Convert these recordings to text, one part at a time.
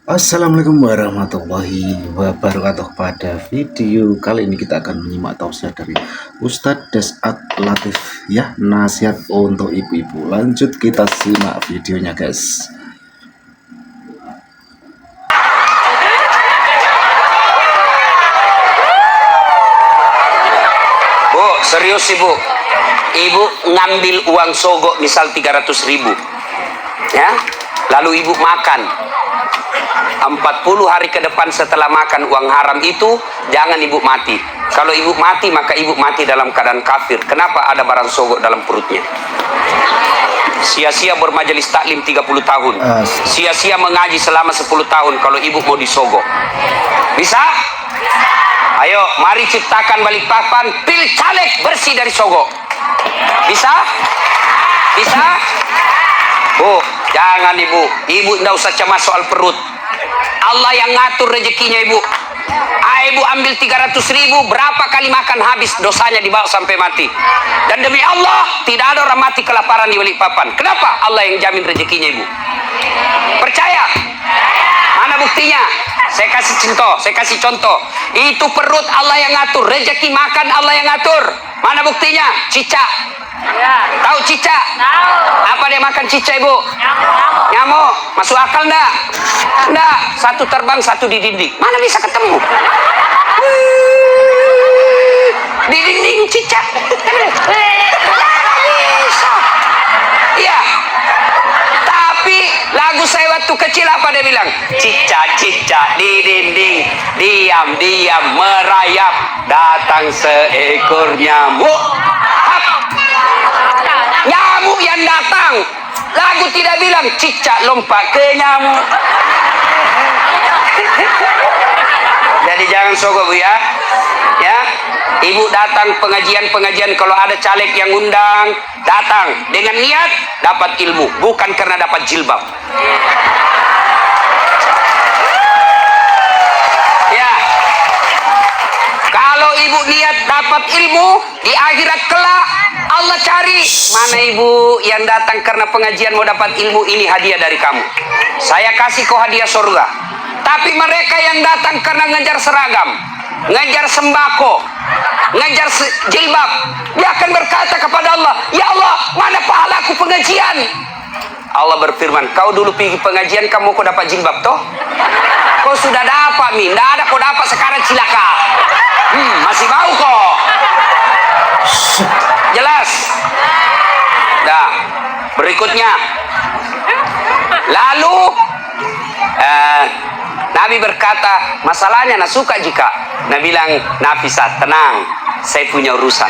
Assalamualaikum warahmatullahi wabarakatuh. Pada video kali ini kita akan menyimak tausiah dari Ustadz Desat Latif ya, nasihat untuk ibu-ibu. Lanjut kita simak videonya guys. Bu, serius ibu. Ibu ngambil uang sogok misal 300.000 ya, lalu ibu makan 40 hari ke depan. Setelah makan uang haram itu, jangan ibu mati. Kalau ibu mati, maka ibu mati dalam keadaan kafir. Kenapa? Ada barang sogok dalam perutnya. Sia-sia bermajelis taklim 30 tahun, sia-sia mengaji selama 10 tahun kalau ibu mau disogok. Bisa? Ayo, mari ciptakan Balikpapan pil caleg bersih dari sogok. Bisa? Bisa? Bu, jangan ibu. Ibu tidak usah cemas soal perut. Allah yang ngatur rezekinya ibu. Ibu ambil 300.000, berapa kali makan habis, dosanya dibawa sampai mati. Dan demi Allah, tidak ada orang mati kelaparan di Balikpapan. Kenapa? Allah yang jamin rezekinya ibu. Percaya? Mana buktinya? Saya kasih contoh. Itu perut Allah yang ngatur, rezeki makan Allah yang ngatur. Mana buktinya? Cicak. Tahu cicak? Apa dia makan cicak ibu? Nyamuk. Masuk akal enggak? Enggak. Satu terbang, satu di dinding. Mana bisa ketemu? Di dinding cicak. Bisa. Iya. Tapi lagu saya waktu kecil apa dia bilang? Cicak-cicak di dinding, diam-diam merayap, datang seekor nyamuk. Hap. Nyamuk yang datang. Lagu tidak bilang cicak lompat ke nyamuk. Jadi jangan sogok bu ya. Ya, ibu datang pengajian kalau ada caleg yang undang, datang dengan niat dapat ilmu, bukan karena dapat jilbab. Ya, kalau ibu niat dapat ilmu di akhirat kelak, Allah cari mana ibu yang datang karena pengajian mau dapat ilmu, ini hadiah dari kamu. Saya kasih kau hadiah surga. Tapi mereka yang datang karena ngejar seragam, ngejar sembako, ngejar jilbab, dia akan berkata kepada Allah, ya Allah, mana pahalaku pengajian? Allah berfirman, kau dulu pergi pengajian, kamu kau dapat jilbab toh? Kau sudah dapat min, tidak ada kau dapat sekarang cilaka. Masih mau kok? Jelas? Dah. Berikutnya, lalu Nabi berkata, masalahnya nak suka jika. Nabi bilang, Nafisah tenang, saya punya urusan.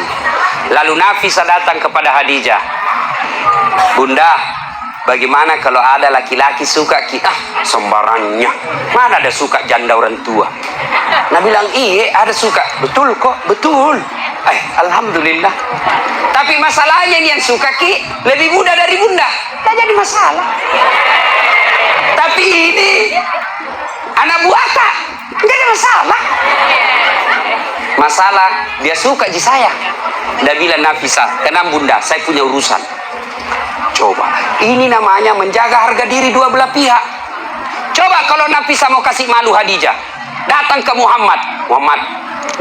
Lalu Nafisah datang kepada Khadijah, Bunda, bagaimana kalau ada laki-laki suka kita? Sembarangnya, mana ada suka janda orang tua? Nabi bilang, iya ada suka. Betul kok, betul. Alhamdulillah. Tapi masalahnya ini yang suka ki lebih muda dari bunda, tak jadi masalah. Tapi ini anak buah tak, nggak ada masalah. Masalah dia suka di saya. Dia bilang, Nafisah, tenang bunda, saya punya urusan. Coba, ini namanya menjaga harga diri dua belah pihak. Coba kalau Nafisah mau kasih malu Khadijah, datang ke Muhammad,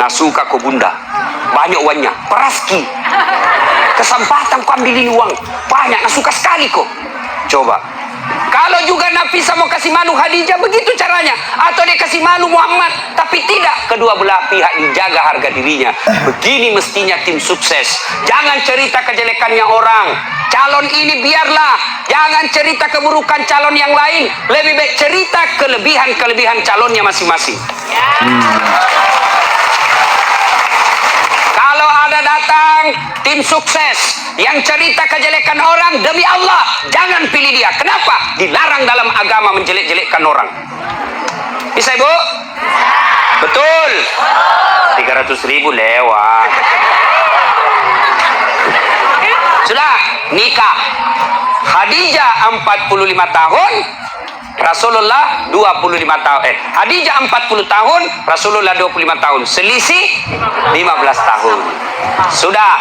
nak suka kau bunda, banyak uangnya, peraski. Kesempatan kau ambil ini uang, banyak, nak suka sekali kau. Coba. Kalau juga Nafisah mau kasih malu Khadijah, begitu caranya. Atau dia kasih malu Muhammad, tapi tidak, kedua belah pihak dijaga harga dirinya. Begini mestinya tim sukses. Jangan cerita kejelekannya orang. Calon ini biarlah, jangan cerita keburukan calon yang lain. Lebih baik cerita kelebihan-kelebihan calonnya masing-masing. Kalau ada datang tim sukses yang cerita kejelekan orang, demi Allah jangan pilih dia. Kenapa? Dilarang dalam agama menjelek-jelekkan orang. Bisa ibu? Betul. 300.000 lewat. Sudah nikah. Khadijah 45 tahun, Rasulullah 25 tahun. Khadijah 40 tahun, Rasulullah 25 tahun. Selisih 15 tahun. Sudah.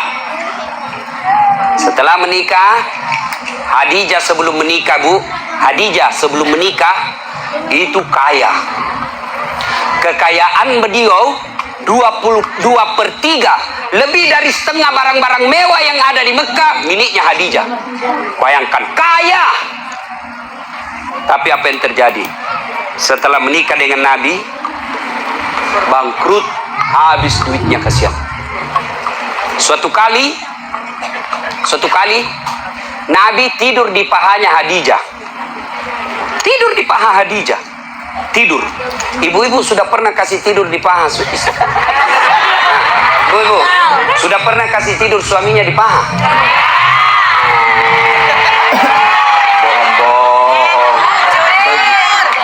Setelah menikah, Khadijah sebelum menikah bu, Khadijah sebelum menikah itu kaya. Kekayaan beliau 22/3, lebih dari setengah barang-barang mewah yang ada di Mekah miliknya Khadijah. Bayangkan, kaya. Tapi apa yang terjadi? Setelah menikah dengan Nabi, bangkrut, habis duitnya, kasihan. Suatu kali Nabi tidur di pahanya Khadijah. Tidur di paha Khadijah. Tidur. Ibu-ibu sudah pernah kasih tidur di paha? Ibu-ibu sudah pernah kasih tidur suaminya di paha? Bohong-bohong.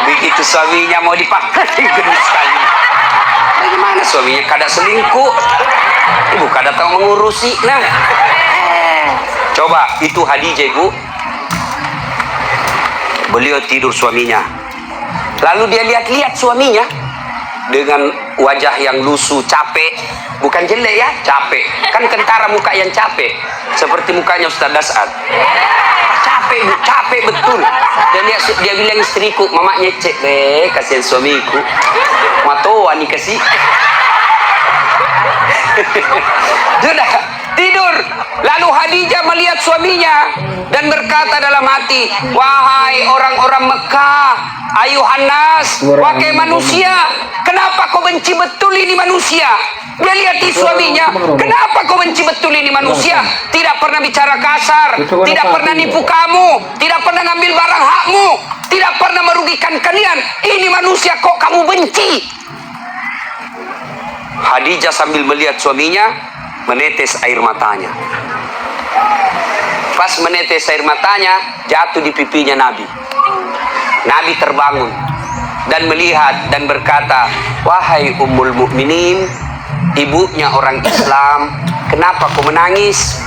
Begitu suaminya mau dipakai, gede sekali. Bagaimana suaminya? Kada selingkuh. Ibu kada tahu mengurusi. Nah, coba itu Khadijah, ibu. Beliau tidur suaminya. Lalu dia lihat-lihat suaminya dengan wajah yang lusuh, capek. Bukan jelek ya, capek. Kan kentara muka yang capek. Seperti mukanya Ustaz Das'ad. Capek, bu, capek betul. Dan dia bilang istriku, mama nyecek deh, kasihan suamiku. Matoa nih kasih. Sudah tidur. Lalu Khadijah melihat suaminya dan berkata dalam hati, wahai orang-orang Mekah, ayuhan nas, wahai manusia, kenapa kau benci betul ini manusia? Dia lihat di suaminya, kenapa kau benci betul ini manusia? Tidak pernah bicara kasar, tidak pernah nipu kamu, tidak pernah ngambil barang hakmu, tidak pernah merugikan kalian. Ini manusia kok kamu benci? Khadijah sambil melihat suaminya menetes air matanya. Pas menetes air matanya, jatuh di pipinya Nabi. Nabi terbangun dan melihat dan berkata, wahai Ummul Mukminin, ibunya orang Islam, kenapa kau menangis?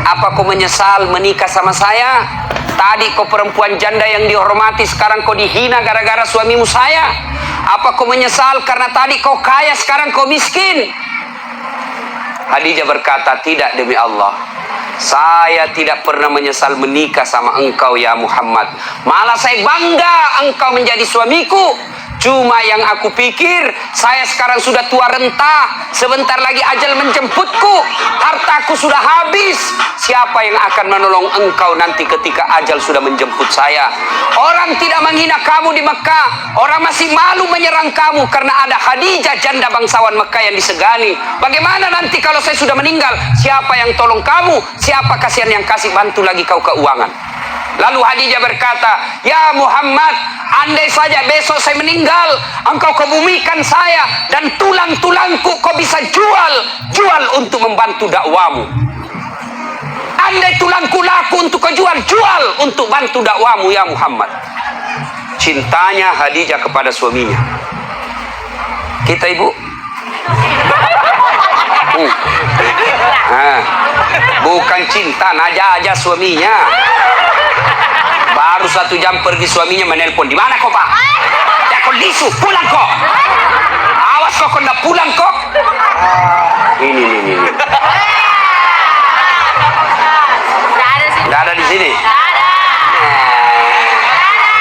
Apa kau menyesal menikah sama saya? Tadi kau perempuan janda yang dihormati, sekarang kau dihina gara-gara suamimu saya. Apa kau menyesal karena tadi kau kaya, sekarang kau miskin? Khadijah berkata, tidak, demi Allah, saya tidak pernah menyesal menikah sama engkau ya Muhammad. Malah saya bangga engkau menjadi suamiku. Cuma yang aku pikir, saya sekarang sudah tua renta, sebentar lagi ajal menjemputku, hartaku sudah habis. Siapa yang akan menolong engkau nanti ketika ajal sudah menjemput saya? Orang tidak menghina kamu di Mekah, orang masih malu menyerang kamu karena ada Khadijah, janda bangsawan Mekah yang disegani. Bagaimana nanti kalau saya sudah meninggal? Siapa yang tolong kamu? Siapa kasihan yang kasih bantu lagi kau keuangan? Lalu Khadijah berkata, ya Muhammad, andai saja besok saya meninggal, engkau kebumikan saya dan tulang-tulangku kau bisa jual untuk membantu dakwamu. Andai tulangku laku untuk kau jual untuk bantu dakwamu ya Muhammad. Cintanya Khadijah kepada suaminya. Kita ibu, bukan cinta, naja suaminya. Baru 1 jam pergi suaminya menelpon, di mana kau pak? Ya kau lisu, pulang kok. Awas kok ndak pulang kok. Ini. Nggak ada di sini.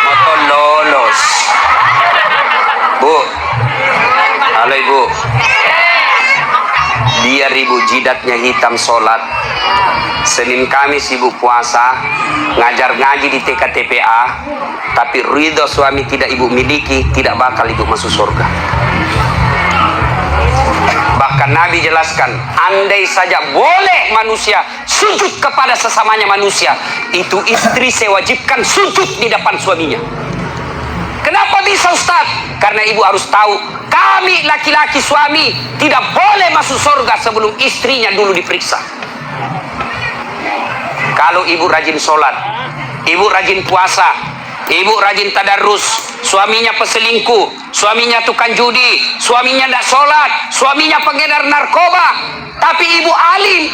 Motor lolos. Bu, halo ibu. Biar ibu jidatnya hitam sholat, Senin Kamis ibu puasa, ngajar ngaji di TKTPA, tapi ridho suami tidak ibu miliki, tidak bakal ibu masuk surga. Bahkan Nabi jelaskan, andai saja boleh manusia sujud kepada sesamanya manusia, itu istri saya wajibkan sujud di depan suaminya. Kenapa bisa Ustaz? Karena ibu harus tahu, kami laki-laki suami tidak boleh masuk surga sebelum istrinya dulu diperiksa. Kalau ibu rajin sholat, ibu rajin puasa, ibu rajin tadarus, suaminya peselingkuh, suaminya tukang judi, suaminya tidak sholat, suaminya pengedar narkoba, tapi ibu alim,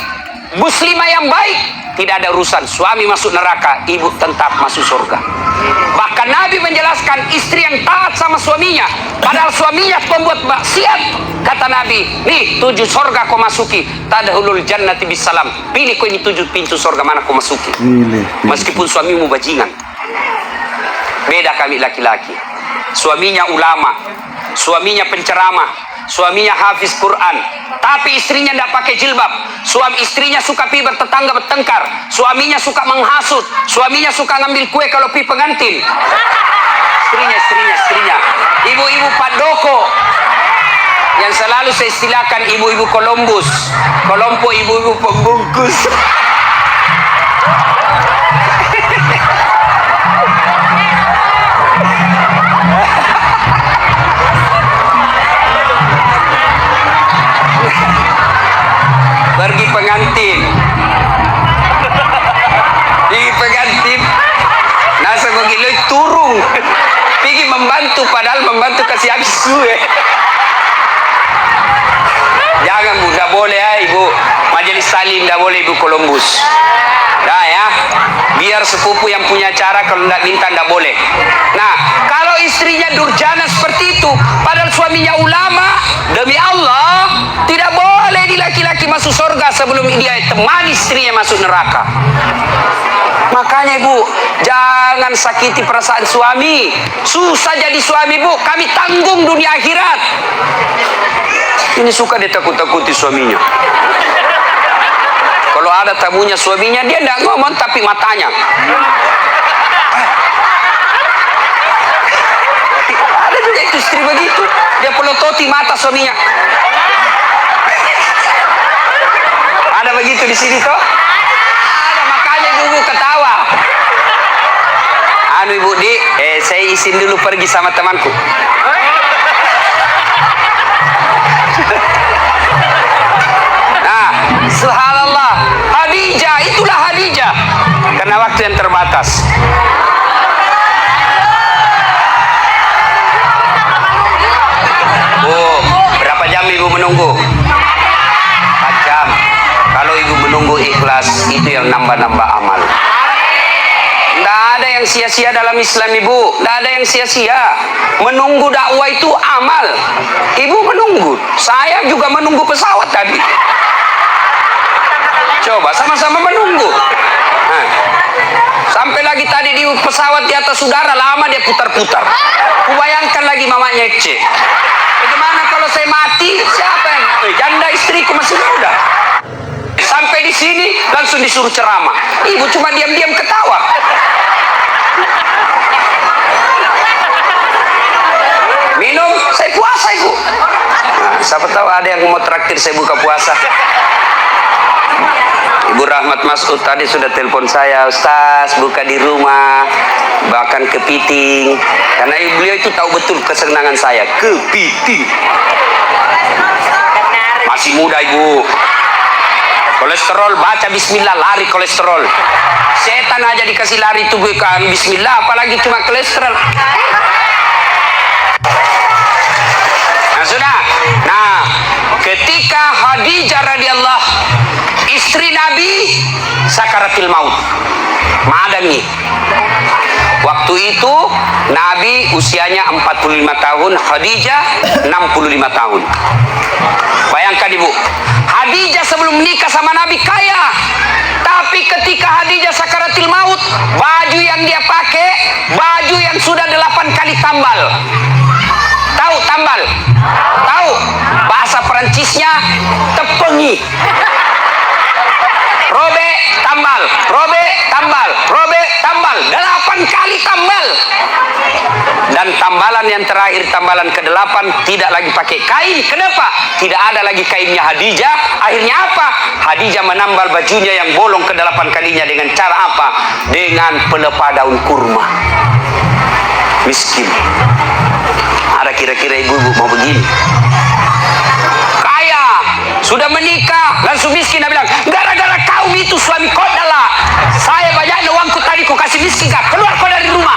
muslimah yang baik, tidak ada urusan suami masuk neraka, ibu tetap masuk surga. Bahkan Nabi menjelaskan, istri yang taat sama suaminya, padahal suaminya pembuat maksiat, kata Nabi, nih 7 surga kau masuki, tadkhulul jannati bisalam, pilih kau ini 7 pintu surga mana kau masuki, meskipun suamimu bajingan. Beda kami laki-laki. Suaminya ulama, suaminya penceramah, suaminya hafiz Quran, tapi istrinya tidak pakai jilbab. Suami istrinya suka pi bertetangga bertengkar, suaminya suka menghasut, suaminya suka ngambil kue kalau pi pengantin. Istrinya. Ibu-ibu Pandoko yang selalu saya istilahkan ibu-ibu Columbus, kelompok ibu-ibu pembungkus. Pergi pengantin, nasa begitu turung, pergi membantu padahal membantu kasih habis suwe. Jangan Bu, tidak boleh ya Ibu Majelis Salim, tidak boleh Ibu Columbus. Nah ya, biar sepupu yang punya acara kalau tidak minta tidak boleh. Nah, kalau istrinya durjana seperti itu, padahal suaminya ulama, demi Allah tidak boleh di laki-laki masuk surga sebelum dia temani istrinya masuk neraka. Makanya Ibu, jangan sakiti perasaan suami. Susah jadi suami Bu, kami tanggung dunia akhirat. Ini suka dia takut-takuti suaminya. Kalau ada tamunya suaminya, dia tidak ngomong tapi matanya. Ada juga itu istri begitu, dia pelototi mata suaminya. Ada begitu di sini toh? Ada, makanya ibu ketawa. Anu Ibu Di, saya izin dulu pergi sama temanku. Nah, subhanallah, Hadijah, itulah Hadijah. Karena waktu yang terbatas. Oh, berapa jam Ibu menunggu? 4 jam. Kalau Ibu menunggu ikhlas, itu yang nambah-nambah amal. Tidak ada yang sia-sia dalam Islam Ibu, tidak ada yang sia-sia. Menunggu dakwah itu amal. Ibu menunggu, saya juga menunggu pesawat tadi. Coba sama-sama menunggu. Nah, sampai lagi tadi di pesawat di atas udara lama dia putar-putar. Kubayangkan lagi mamanya Ece. Bagaimana kalau saya mati? Siapa yang? Janda istriku masih muda. Sampai di sini langsung disuruh ceramah. Ibu cuma diam-diam ketawa. Minum, saya puasa Ibu. Nah, siapa tahu ada yang mau traktir saya buka puasa. Ibu Rahmat Masud tadi sudah telepon saya, Ustaz buka di rumah, bahkan kepiting. Karena beliau itu tahu betul kesenangan saya, kepiting. Masih muda Ibu. Kolesterol, baca bismillah, lari kolesterol. Setan aja dikasih lari tubuh kan bismillah, apalagi cuma kolesterol. Nah sudah. Nah, ketika Hadijah radhiyallahu, istri Nabi sakaratil maut, madami. Waktu itu Nabi usianya 45 tahun, Khadijah 65 tahun. Bayangkan Ibu, Khadijah sebelum menikah sama Nabi kaya, tapi ketika Khadijah sakaratil maut, baju yang dia pakai, baju yang sudah 8 kali tambal. Tahu tambal? Tahu? Bahasa Perancisnya tepengi. Robe, tambal, robe, tambal, robe, tambal. 8 kali tambal. Dan tambalan yang terakhir, tambalan ke-8, tidak lagi pakai kain. Kenapa? Tidak ada lagi kainnya Hadijah. Akhirnya apa? Hadijah menambal bajunya yang bolong ke-8 kalinya dengan cara apa? Dengan pelepah daun kurma. Miskin. Ada kira-kira ibu-ibu mau begini? Kaya, sudah menikah, langsung miskin. Dia bilang, gara-gara kaum itu suami kau adalah, saya banyak uangku tadi kau kasih miskin, kau keluar kau dari rumah.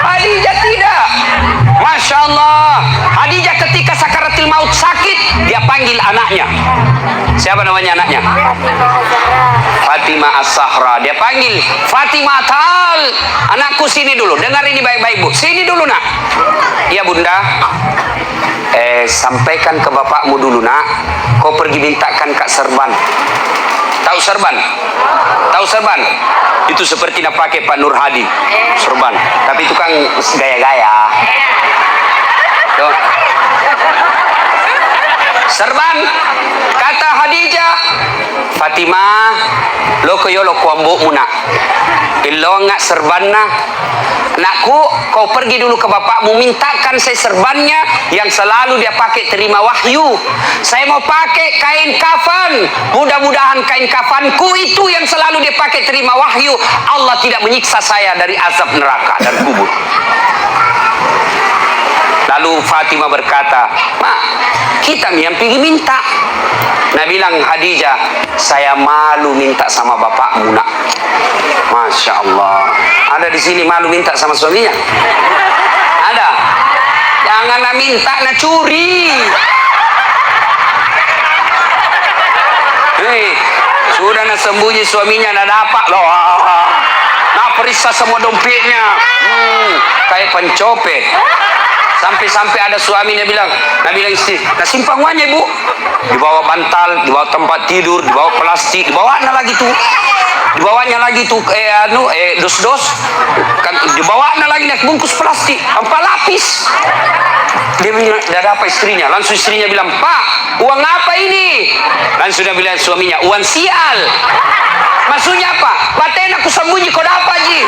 Hadijah tidak. Masya Allah, Hadijah ketika sakaratil maut sakit, dia panggil anaknya. Siapa namanya anaknya? Fatimah As-Sahra. Dia panggil, Fatimah Tal, anakku sini dulu, dengar ini baik-baik Bu, sini dulu nak. Iya bunda. Sampaikan ke bapakmu dulu nak, kau pergi mintakan Kak Serban. Tahu serban? Tahu serban? Itu seperti nak pakai Pak Nur Hadi. Serban. Tapi itu kan gaya-gaya. Tuh. Serban. Kata Khadijah, Fatimah, lo koyo lo kuambo muna. Ilo ngak serbanna. Anakku, kau pergi dulu ke bapakmu, mintakan saya serbannya yang selalu dia pakai terima wahyu. Saya mau pakai kain kafan. Mudah-mudahan kain kafanku itu yang selalu dia pakai terima wahyu. Allah tidak menyiksa saya dari azab neraka dan kubur. Lalu Fatimah berkata, Mak, kita yang pergi minta. Nah bilang Khadijah, saya malu minta sama bapakmu nak. Masya Allah. Ada di sini malu minta sama suaminya? Ada? Jangan nak minta, nak curi. Hei, sudah nak sembunyi suaminya, nak dapat loh. Nak periksa semua dompetnya. Kayak pencopet. Sampai-sampai ada suaminya bilang, istri, nak simpang uangnya ibu. Dibawa bantal, dibawa tempat tidur, dibawa plastik, dibawanya lagi tuh. Dibawanya lagi tuh dos-dos. Dibawanya lagi naik bungkus plastik, 4 lapis. Dia bilang, ada apa istrinya? Langsung istrinya bilang, Pak, uang apa ini? Langsung dia bilang suaminya, uang sial. Maksudnya apa? Paten aku sembunyi, kau dapat ji.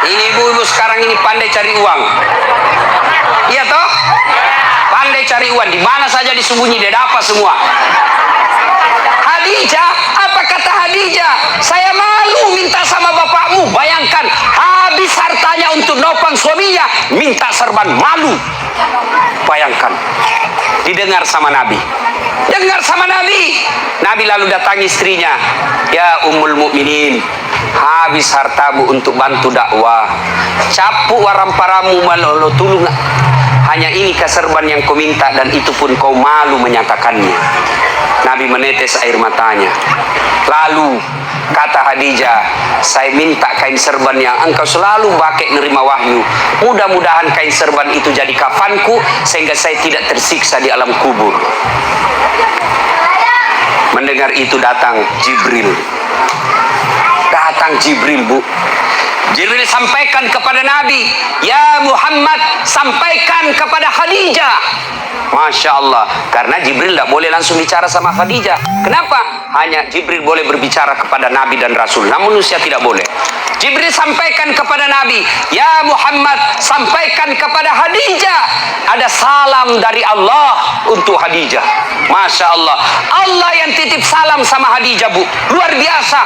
Ini ibu-ibu sekarang ini pandai cari uang. Iya toh? Pandai cari uang. Di mana saja disembunyi dia dapat semua. Khadijah, apa kata Khadijah? Saya malu minta sama bapakmu. Bayangkan, habis hartanya untuk nopang suaminya, minta serban, malu. Bayangkan. Didengar sama Nabi. Dengar sama Nabi. Nabi lalu datangi istrinya. Ya Ummul Mukminin, habis hartamu untuk bantu dakwah, capu waramparamu malolo tulung. Hanya ini keserban yang kau minta, dan itu pun kau malu menyatakannya. Nabi menetes air matanya. Lalu kata Khadijah, saya minta kain serban yang engkau selalu pakai nerima wahyu. Mudah-mudahan kain serban itu jadi kafanku, sehingga saya tidak tersiksa di alam kubur. Mendengar itu datang Jibril. Datang Jibril, Bu. Jibril sampaikan kepada Nabi, ya Muhammad, sampaikan kepada Khadijah. Masya Allah. Karena Jibril tidak boleh langsung bicara sama Khadijah. Kenapa? Hanya Jibril boleh berbicara kepada Nabi dan Rasul, namun manusia tidak boleh. Jibril sampaikan kepada Nabi, ya Muhammad, sampaikan kepada Khadijah, ada salam dari Allah untuk Khadijah. Masya Allah. Allah yang titip salam sama Khadijah, Bu. Luar biasa.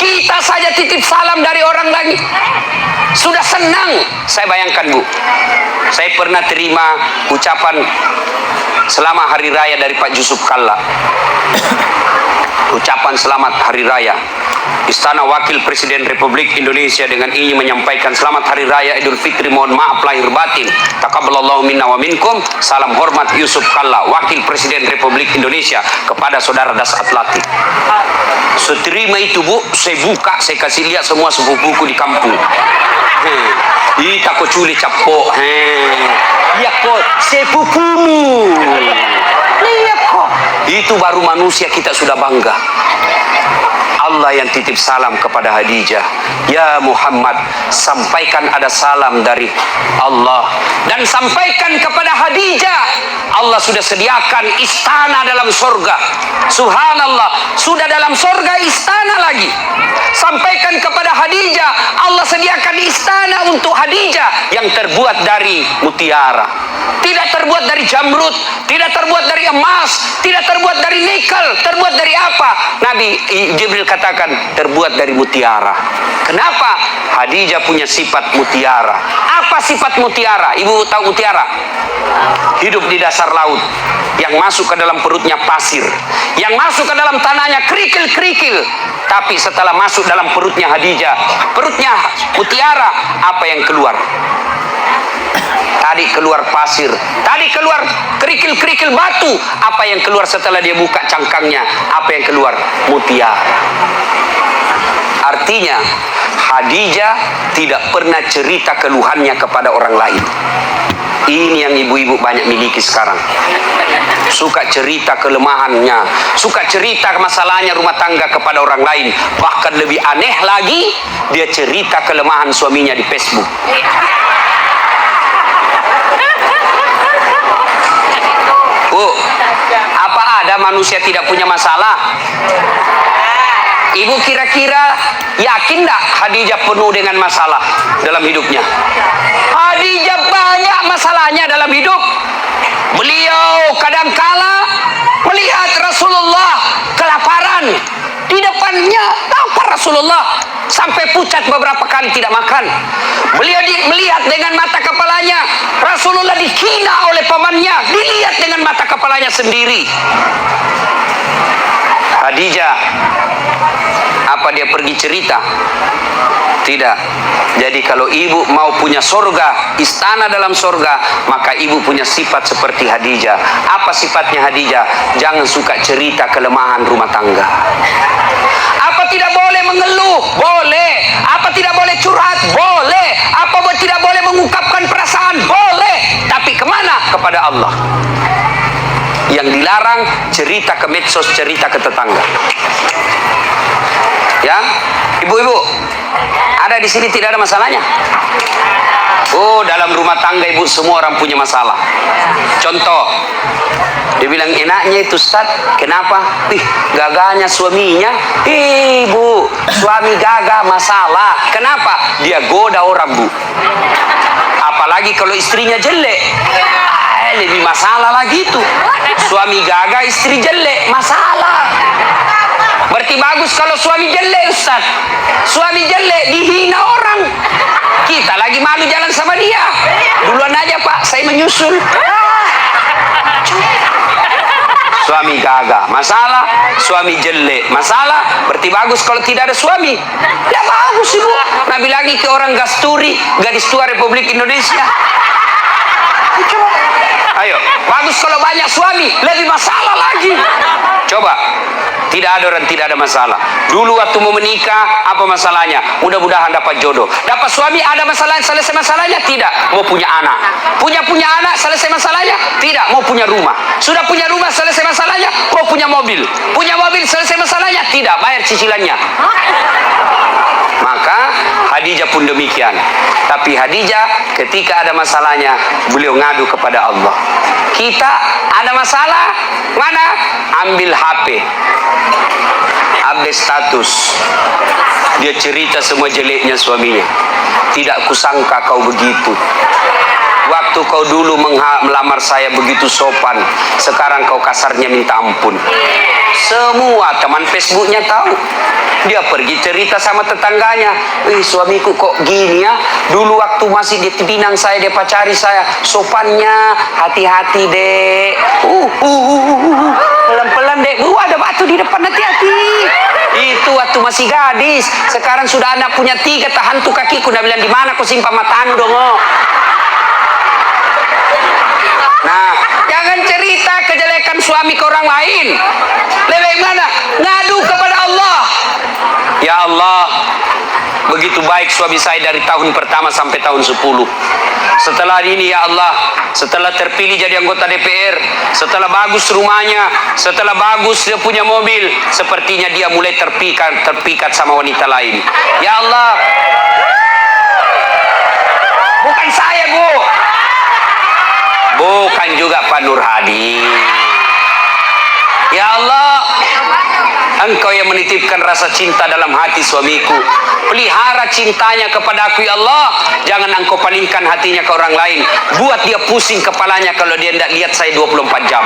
Kita saja titip salam dari orang lain sudah senang. Saya bayangkan, Bu, saya pernah terima ucapan selamat hari raya dari Pak Yusuf Kalla. Ucapan selamat hari raya. Istana Wakil Presiden Republik Indonesia dengan ingin menyampaikan selamat hari raya Idul Fitri, mohon maaf lahir batin. Taqabbalallahu minna wa minkum. Salam hormat Yusuf Kalla, Wakil Presiden Republik Indonesia, kepada saudara Dasat Latif. Seterima itu, Bu, saya buka, saya kasih lihat semua sepupuku di kampung. Ita ko culi capo. Ya ko sepupumu. Iya kok. Itu baru manusia kita sudah bangga. Allah yang titip salam kepada Khadijah. Ya Muhammad, sampaikan ada salam dari Allah, dan sampaikan kepada Khadijah, Allah sudah sediakan istana dalam surga. Subhanallah, sudah dalam surga istana lagi. Sampaikan kepada Khadijah, Allah sediakan istana untuk Khadijah yang terbuat dari mutiara, tidak terbuat dari jamrud, tidak terbuat dari emas, tidak terbuat dari nikel. Terbuat dari apa? Nabi Jibril katakan terbuat dari mutiara. Kenapa? Khadijah punya sifat mutiara. Apa sifat mutiara? Ibu tahu mutiara? Hidup di dasar laut, yang masuk ke dalam perutnya pasir, yang masuk ke dalam tanahnya kerikil-kerikil. Tapi setelah masuk dalam perutnya Khadijah, perutnya mutiara, apa yang keluar? Tadi keluar pasir, tadi keluar kerikil-kerikil batu. Apa yang keluar setelah dia buka cangkangnya? Apa yang keluar? Mutiara. Artinya Khadijah tidak pernah cerita keluhannya kepada orang lain. Ini yang ibu-ibu banyak miliki sekarang. Suka cerita kelemahannya, suka cerita masalahnya rumah tangga kepada orang lain. Bahkan lebih aneh lagi, dia cerita kelemahan suaminya di Facebook. Apa ada manusia tidak punya masalah? Ibu kira-kira yakin tak Khadijah penuh dengan masalah dalam hidupnya? Khadijah banyak masalahnya dalam hidup. Beliau kadangkala melihat Rasulullah kelaparan di depannya, lapar Rasulullah sampai pucat beberapa kali tidak makan. Beliau melihat dengan mata kepalanya Rasulullah dihina oleh pamannya, dilihat dengan mata kepalanya sendiri. Khadijah, apa dia pergi cerita? Tidak. Jadi kalau ibu mau punya surga, istana dalam surga, maka ibu punya sifat seperti Khadijah. Apa sifatnya Khadijah? Jangan suka cerita kelemahan rumah tangga. Apa tidak boleh mengeluh? Boleh. Apa tidak boleh curhat? Boleh. Apa tidak boleh mengungkapkan perasaan? Boleh. Tapi kemana? Kepada Allah. Yang dilarang cerita ke medsos, cerita ke tetangga. Ya, ibu-ibu, ada di sini tidak ada masalahnya? Oh, dalam rumah tangga ibu semua orang punya masalah. Contoh, dia bilang enaknya itu Ustaz, kenapa? Gagahnya suaminya. Ibu, suami gagah masalah. Kenapa? Dia goda orang, Bu. Apalagi kalau istrinya jelek. Lebih masalah lagi itu. Suami gagah, istri jelek, masalah. Berarti bagus kalau suami jelek, Ustaz. Suami jelek dihina orang. Kita lagi malu jalan sama dia. Duluan aja Pak, saya menyusul. Suami gagah, masalah. Suami jelek, masalah. Berarti bagus kalau tidak ada suami. Ya bagus Ibu. Nabi lagi ke orang Gasturi, gadis tua Republik Indonesia. Ayo, bagus kalau banyak suami, lebih masalah lagi. Coba, tidak ada orang tidak ada masalah. Dulu waktu mau menikah, apa masalahnya? Mudah-mudahan dapat jodoh. Dapat suami, ada masalah, selesai masalahnya? Tidak. Mau punya anak. Punya anak, selesai masalahnya? Tidak. Mau punya rumah. Sudah punya rumah, selesai masalahnya? Mau punya mobil. Punya mobil, selesai masalahnya? Tidak. Bayar cicilannya. Maka Khadijah pun demikian. Tapi Khadijah ketika ada masalahnya, beliau ngadu kepada Allah. Kita ada masalah, mana? Ambil HP, update status. Dia cerita semua jeleknya suaminya. Tidak kusangka kau begitu. Waktu kau dulu melamar saya begitu sopan, sekarang kau kasarnya minta ampun. Semua teman Facebooknya tahu. Dia pergi cerita sama tetangganya, suamiku kok gini ya. Dulu waktu masih di Pinang saya, dia pacari saya, sopannya, hati-hati dek. Pelan-pelan dek, ada batu di depan, hati-hati. Itu waktu masih gadis. Sekarang sudah anak punya 3, tahan tuh kakiku. Dia bilang, di mana kau simpan matamu dong? Nah, jangan cerita kejelekan suami ke orang lain. Lebih mana? Ngadu kepada Allah. Ya Allah, begitu baik suami saya dari tahun pertama sampai tahun 10. Setelah ini ya Allah, setelah terpilih jadi anggota DPR, setelah bagus rumahnya, setelah bagus dia punya mobil, sepertinya dia mulai terpikat sama wanita lain. Ya Allah, bukan saya Bu, bukan juga Pak Nur Hadi. Ya Allah, Engkau yang menitipkan rasa cinta dalam hati suamiku. Pelihara cintanya kepada aku ya Allah. Jangan Engkau palingkan hatinya ke orang lain. Buat dia pusing kepalanya kalau dia tidak lihat saya 24 jam.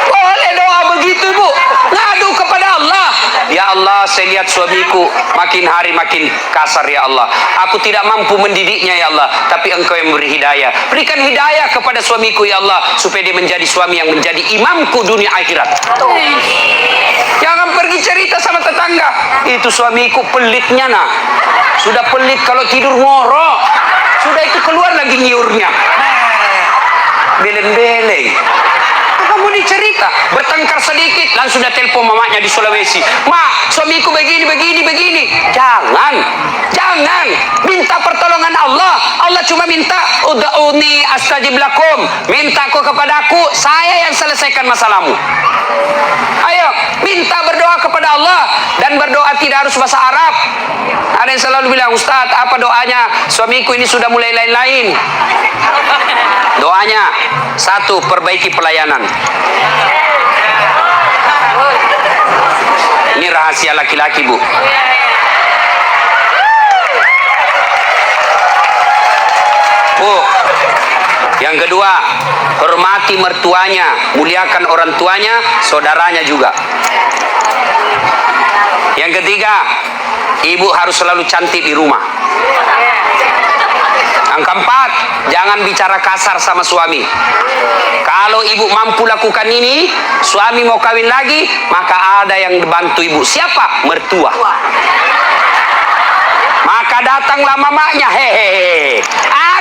Boleh doa begitu Bu. Ngadu kepada Allah. Ya Allah, saya lihat suamiku makin hari makin kasar ya Allah. Aku tidak mampu mendidiknya ya Allah. Tapi Engkau yang beri hidayah. Berikan hidayah kepada suamiku ya Allah. Supaya dia menjadi suami yang menjadi imamku dunia akhirat. Jangan pergi cerita sama tetangga. Itu suamiku pelitnya nah. Sudah pelit kalau tidur ngorok. Sudah itu keluar lagi nyiurnya. Beleng-beleng. Kamu Kemudian cerita, bertengkar sedikit, langsung sudah telepon mamanya di Sulawesi. Ma, suamiku begini. Jangan minta pertolongan Allah. Allah cuma minta ud'uni astajib lakum. Minta kau kepadaku, saya yang selesaikan masalahmu. Ayo, minta berdoa kepada Allah. Dan berdoa tidak harus bahasa Arab. Ada yang selalu bilang, Ustaz, apa doanya? Suamiku ini sudah mulai lain-lain. Doanya, satu, perbaiki pelayanan. Ini rahasia laki-laki, Bu. Bu, yang kedua, hormati mertuanya, muliakan orang tuanya, saudaranya juga. Yang ketiga, ibu harus selalu cantik di rumah. Yang keempat, jangan bicara kasar sama suami. Kalau ibu mampu lakukan ini, suami mau kawin lagi, maka ada yang bantu ibu. Siapa? Mertua. Maka datanglah mamanya, hehehe.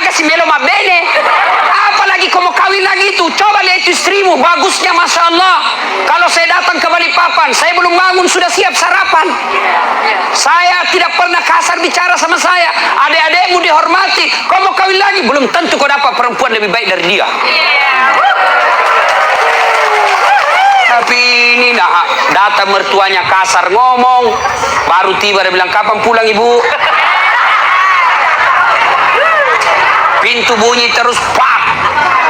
Kasih melo ma bene. Apalagi kau mau kawin lagi itu, coba lihat istrimu, bagusnya Masya Allah. Kalau saya datang ke Balikpapan, saya belum bangun sudah siap sarapan. Saya tidak pernah kasar bicara sama saya. Adik-adikmu dihormati. Kau mau kawin lagi, belum tentu kau dapat perempuan lebih baik dari dia. Tapi ini datang mertuanya kasar ngomong, baru tiba dia bilang, kapan pulang ibu? Pintu bunyi terus, pak.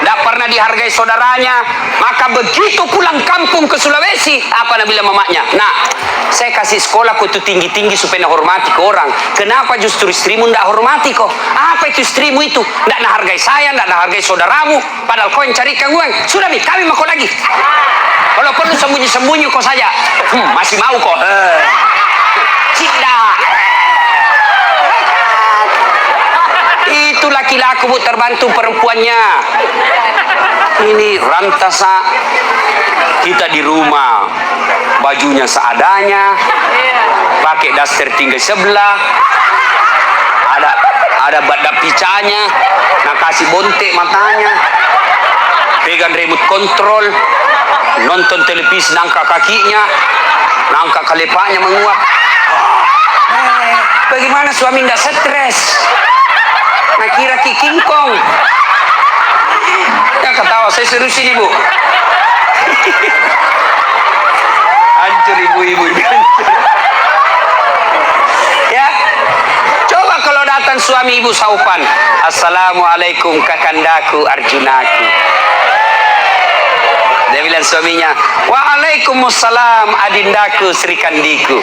Tidak pernah dihargai saudaranya. Maka begitu pulang kampung ke Sulawesi, apa nak bilang mamanya? Nah, saya kasih sekolah kau itu tinggi-tinggi supaya nak hormati ke orang. Kenapa justru istrimu tidak hormati kau? Apa itu istrimu itu? Tidak nak hargai saya, tidak nak hargai saudaramu. Padahal kau yang carikan uang. Sudah nih, kami mau kau lagi. Kalau perlu sembunyi-sembunyi kau saja. Masih mau kau? Cinta. Itu laki-laki Bu terbantu perempuannya. Ini rantasa. Kita di rumah bajunya seadanya, pakai daster tinggal sebelah, ada badak picanya, nak kasih bontek matanya, pegang remote control, nonton televisi nangka kakinya, nangka kelepaknya menguap. Bagaimana suami tidak stres? Nah kira King Kong. Ya ketawa, saya serius ini Bu. Hancur ibu-ibu ini hancur. Ya, coba kalau datang suami ibu saupan, Assalamualaikum kakandaku Arjunaku. Dia bilang suaminya, Waalaikumsalam adindaku Srikandiku.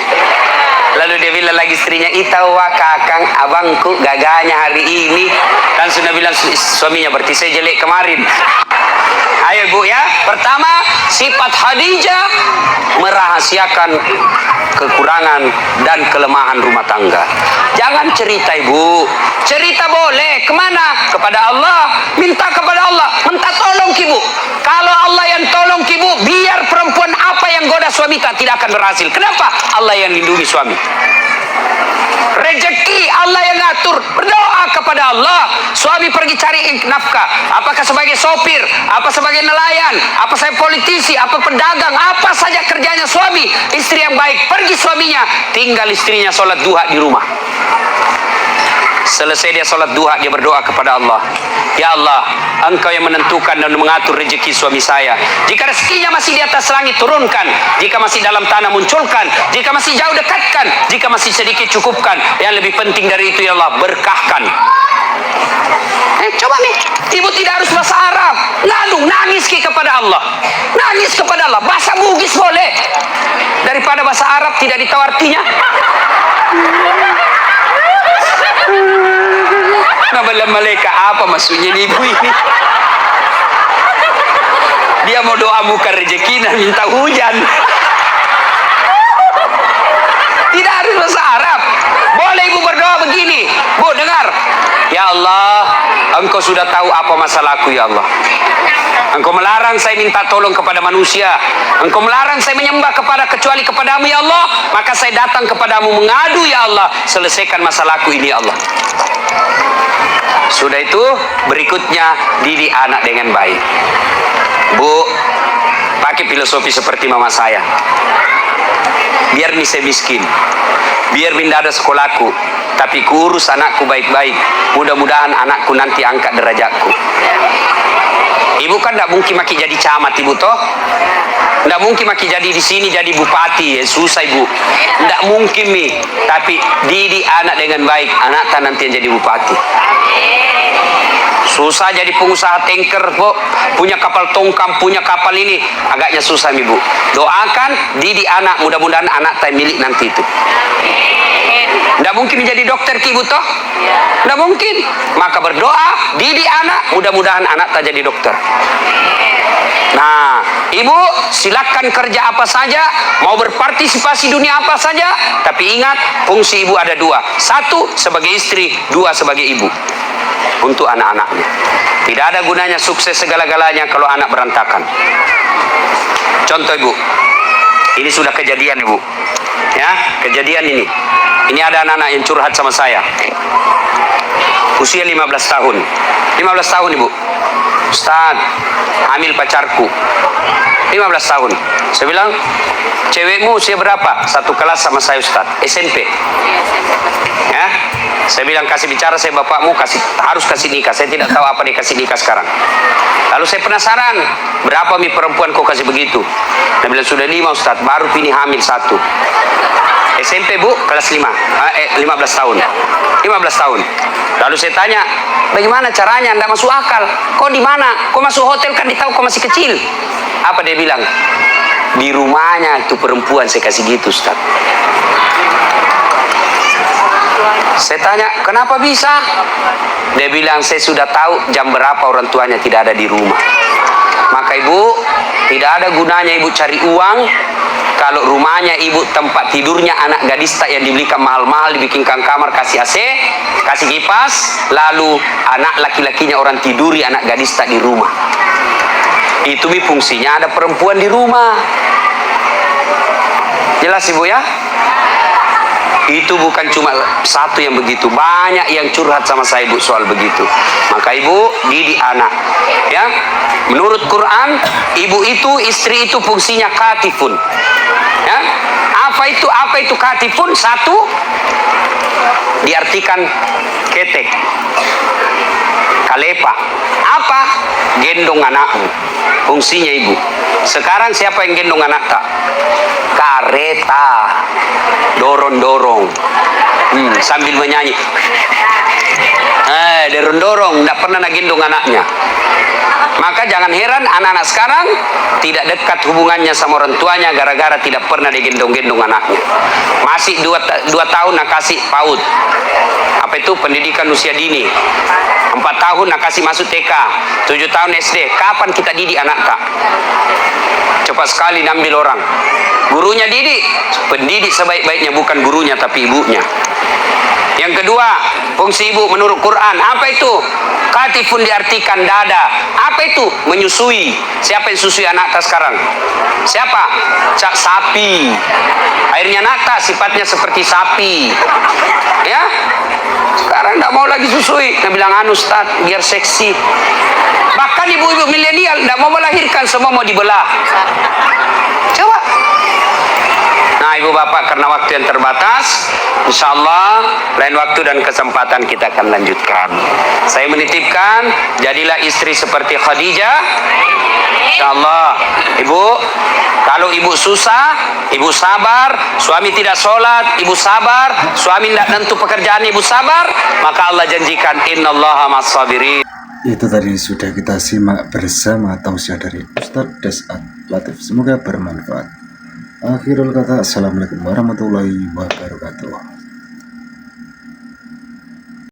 Lalu dia bilang lagi istrinya, itawa kakang abangku gagahnya hari ini. Dan sudah bilang suaminya, berarti saya jelek kemarin. Ayo Bu ya. Pertama, sifat Khadijah merahasiakan kekurangan dan kelemahan rumah tangga. Jangan cerita Ibu. Cerita boleh. Kemana? Kepada Allah. Minta kepada Allah. Minta tolong Ibu. Kalau Allah yang tolong Ibu, biar perempuan apa yang goda suami tidak akan berhasil. Kenapa? Allah yang lindungi suami. Rezeki Allah yang ngatur. Berdoa kepada Allah. Suami pergi cari nafkah, apakah sebagai sopir, apa sebagai nelayan, apa saya politisi, apa pedagang, apa saja kerjanya suami. Istri yang baik, pergi suaminya, tinggal istrinya sholat duha di rumah. Selesai dia sholat duha, dia berdoa kepada Allah, ya Allah, Engkau yang menentukan dan mengatur rezeki suami saya. Jika rezekinya masih di atas langit, turunkan. Jika masih dalam tanah, munculkan. Jika masih jauh, dekatkan. Jika masih sedikit, cukupkan. Yang lebih penting dari itu, ya Allah, berkahkan. Coba nih, ibu tidak harus bahasa Arab. Lalu nangis kepada Allah. Nangis kepada Allah. Bahasa Bugis boleh. Daripada bahasa Arab tidak ditahu artinya. Nabala malaikat apa maksudnya ibu ini? Dia mau doa bukan rezeki dan minta hujan. Tidak harus bahasa Arab. Boleh ibu berdoa begini. Bu dengar. Ya Allah, Engkau sudah tahu apa masalahku ya Allah. Engkau melarang saya minta tolong kepada manusia. Engkau melarang saya menyembah kecuali kepadamu ya Allah. Maka saya datang kepadamu mengadu ya Allah. Selesaikan masalahku ini ya Allah. Sudah itu berikutnya didik anak dengan baik. Bu, pakai filosofi seperti mama saya. Biar saya miskin, biar minda ada sekolahku, tapi kurus anakku baik-baik. Mudah-mudahan anakku nanti angkat derajatku. Ibu kan tidak mungkin maki jadi camat, ibu toh. Tidak mungkin maki jadi di sini jadi bupati, susah ibu. Tidak mungkin mi. Tapi didik anak dengan baik, anak tak nanti yang jadi bupati. Susah jadi pengusaha tanker, bu. Punya kapal tongkang, punya kapal ini, agaknya susah mi bu. Doakan didik anak, mudah-mudahan anak tak milik nanti itu. Tidak mungkin menjadi dokter ki ibu toh. Tidak mungkin. Maka berdoa, didik anak, mudah-mudahan anak tak jadi dokter. Nah, ibu silakan kerja apa saja, mau berpartisipasi dunia apa saja, tapi ingat fungsi ibu ada dua. Satu sebagai istri, dua sebagai ibu untuk anak-anaknya. Tidak ada gunanya sukses segala-galanya kalau anak berantakan. Contoh ibu, ini sudah kejadian ibu, ya kejadian ini. Ini ada anak-anak yang curhat sama saya. Usia 15 tahun. 15 tahun ibu. Ustaz, hamil pacarku. 15 tahun. Saya bilang, cewekmu usia berapa? Satu kelas sama saya Ustaz, SMP. Ya, saya bilang kasih bicara, saya bapakmu harus kasih nikah. Saya tidak tahu apa dia kasih nikah sekarang. Lalu saya penasaran, berapa mi perempuan kau kasih begitu? Dia bilang sudah 5 Ustaz, baru ini hamil 1. SMP bu, kelas 5, 15 tahun. 15 tahun. Lalu saya tanya, bagaimana caranya? Anda masuk akal. Kau di mana? Kau masuk hotel kan ditahu kau masih kecil. Apa dia bilang? Di rumahnya itu perempuan saya kasih gitu Ustaz. Saya tanya, kenapa bisa? Dia bilang, saya sudah tahu jam berapa orang tuanya tidak ada di rumah. Maka ibu, tidak ada gunanya ibu cari uang kalau rumahnya ibu tempat tidurnya anak gadis tak yang dibelikan mahal-mahal, dibikinkan kamar, kasih AC, kasih kipas, lalu anak laki-lakinya orang tiduri anak gadis tak di rumah. Itu fungsinya ada perempuan di rumah. Jelas ibu ya? Itu bukan cuma satu yang begitu, banyak yang curhat sama saya ibu soal begitu. Maka ibu didik anak, ya. Menurut Quran, ibu itu, istri itu fungsinya katifun. Ya. Apa itu katifun? Satu, diartikan ketek, kalepa. Apa? Gendong anakmu. Fungsinya ibu. Sekarang siapa yang gendong anak tak? Kareta, dorong-dorong, sambil menyanyi. Dorong-dorong, tidak pernah nak gendong anaknya. Maka jangan heran anak-anak sekarang tidak dekat hubungannya sama orang tuanya gara-gara tidak pernah digendong-gendong anaknya. Masih 2 tahun nak kasih PAUD. Apa itu? Pendidikan usia dini. 4 tahun nak kasih masuk TK. 7 tahun SD. Kapan kita didik anak tak? Cepat sekali diambil orang. Gurunya didik. Pendidik sebaik-baiknya bukan gurunya tapi ibunya. Yang kedua, fungsi ibu menurut Quran. Apa itu? Katifun diartikan dada. Apa itu? Menyusui. Siapa yang susui anak tak sekarang? Siapa? Cak sapi. Airnya nata sifatnya seperti sapi. Ya? Sekarang tidak mau lagi susui. Dia bilang anu Ustaz, biar seksi. Bahkan ibu-ibu milenial tidak mau melahirkan, semua mau dibelah. Coba. Nah ibu bapak, karena waktu yang terbatas, insya Allah lain waktu dan kesempatan kita akan lanjutkan. Saya menitipkan, jadilah istri seperti Khadijah. Insya Allah ibu, kalau ibu susah, ibu sabar. Suami tidak sholat, ibu sabar. Suami tidak tentu pekerjaan, ibu sabar. Maka Allah janjikan, innallaha ma'as-sabirin. Itu tadi sudah kita simak bersama tausiah dari Ustaz Desat Latif. Semoga bermanfaat. Akhirul kata, assalamualaikum warahmatullahi wabarakatuh.